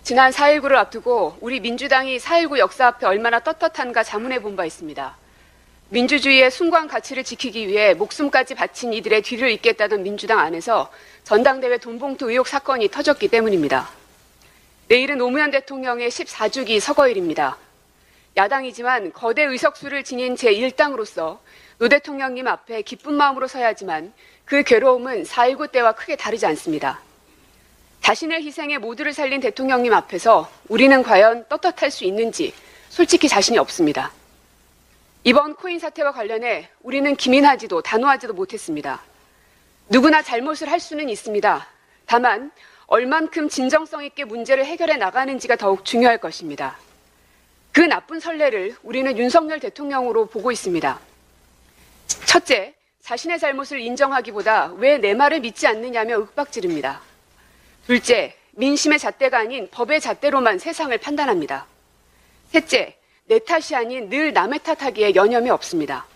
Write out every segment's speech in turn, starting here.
지난 4.19를 앞두고 우리 민주당이 4.19 역사 앞에 얼마나 떳떳한가 자문해 본 바 있습니다. 민주주의의 숭고한 가치를 지키기 위해 목숨까지 바친 이들의 뒤를 잇겠다던 민주당 안에서 전당대회 돈봉투 의혹 사건이 터졌기 때문입니다. 내일은 노무현 대통령의 14주기 서거일입니다. 야당이지만 거대 의석수를 지닌 제1당으로서 노 대통령님 앞에 기쁜 마음으로 서야 하지만 그 괴로움은 4.19 때와 크게 다르지 않습니다. 자신의 희생에 모두를 살린 대통령님 앞에서 우리는 과연 떳떳할 수 있는지 솔직히 자신이 없습니다. 이번 코인 사태와 관련해 우리는 기민하지도 단호하지도 못했습니다. 누구나 잘못을 할 수는 있습니다. 다만 얼만큼 진정성 있게 문제를 해결해 나가는지가 더욱 중요할 것입니다. 그 나쁜 선례를 우리는 윤석열 대통령으로 보고 있습니다. 첫째, 자신의 잘못을 인정하기보다 왜 내 말을 믿지 않느냐며 윽박지릅니다. 둘째, 민심의 잣대가 아닌 법의 잣대로만 세상을 판단합니다. 셋째, 내 탓이 아닌 늘 남의 탓하기에 여념이 없습니다.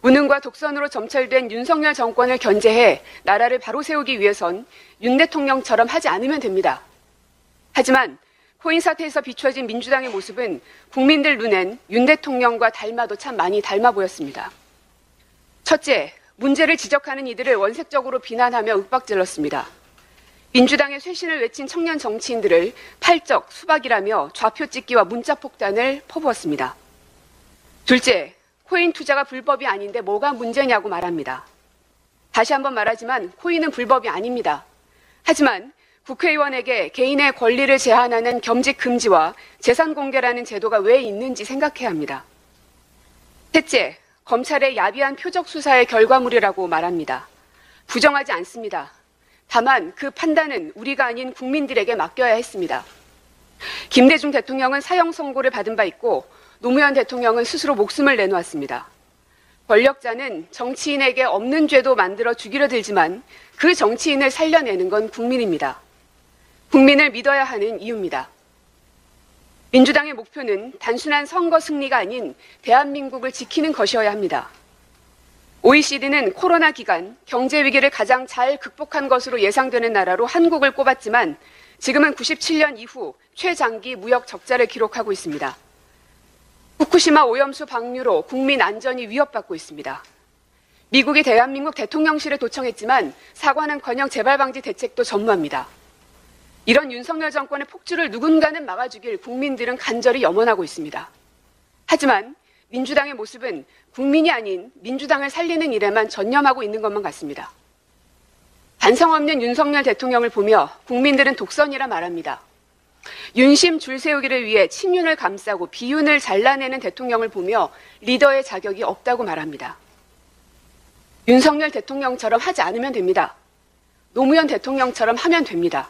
무능과 독선으로 점철된 윤석열 정권을 견제해 나라를 바로 세우기 위해선 윤 대통령처럼 하지 않으면 됩니다. 하지만 코인 사태에서 비춰진 민주당의 모습은 국민들 눈엔 윤 대통령과 닮아도 참 많이 닮아 보였습니다. 첫째, 문제를 지적하는 이들을 원색적으로 비난하며 윽박질렀습니다. 민주당의 쇄신을 외친 청년 정치인들을 팔적, 수박이라며 좌표 찍기와 문자 폭탄을 퍼부었습니다. 둘째, 코인 투자가 불법이 아닌데 뭐가 문제냐고 말합니다. 다시 한번 말하지만 코인은 불법이 아닙니다. 하지만 국회의원에게 개인의 권리를 제한하는 겸직 금지와 재산 공개라는 제도가 왜 있는지 생각해야 합니다. 셋째, 검찰의 야비한 표적 수사의 결과물이라고 말합니다. 부정하지 않습니다. 다만 그 판단은 우리가 아닌 국민들에게 맡겨야 했습니다. 김대중 대통령은 사형 선고를 받은 바 있고 노무현 대통령은 스스로 목숨을 내놓았습니다. 권력자는 정치인에게 없는 죄도 만들어 죽이려 들지만 그 정치인을 살려내는 건 국민입니다. 국민을 믿어야 하는 이유입니다. 민주당의 목표는 단순한 선거 승리가 아닌 대한민국을 지키는 것이어야 합니다. OECD는 코로나 기간 경제 위기를 가장 잘 극복한 것으로 예상되는 나라로 한국을 꼽았지만 지금은 97년 이후 최장기 무역 적자를 기록하고 있습니다. 후쿠시마 오염수 방류로 국민 안전이 위협받고 있습니다. 미국이 대한민국 대통령실에 도청했지만 사과는커녕 재발 방지 대책도 전무합니다. 이런 윤석열 정권의 폭주를 누군가는 막아주길 국민들은 간절히 염원하고 있습니다. 하지만 민주당의 모습은 국민이 아닌 민주당을 살리는 일에만 전념하고 있는 것만 같습니다. 반성 없는 윤석열 대통령을 보며 국민들은 독선이라 말합니다. 윤심 줄 세우기를 위해 친윤을 감싸고 비윤을 잘라내는 대통령을 보며 리더의 자격이 없다고 말합니다. 윤석열 대통령처럼 하지 않으면 됩니다. 노무현 대통령처럼 하면 됩니다.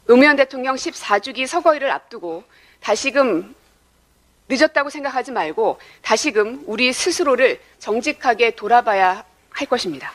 노무현 대통령 14주기 서거일을 앞두고 다시금 늦었다고 생각하지 말고 다시금 우리 스스로를 정직하게 돌아봐야 할 것입니다.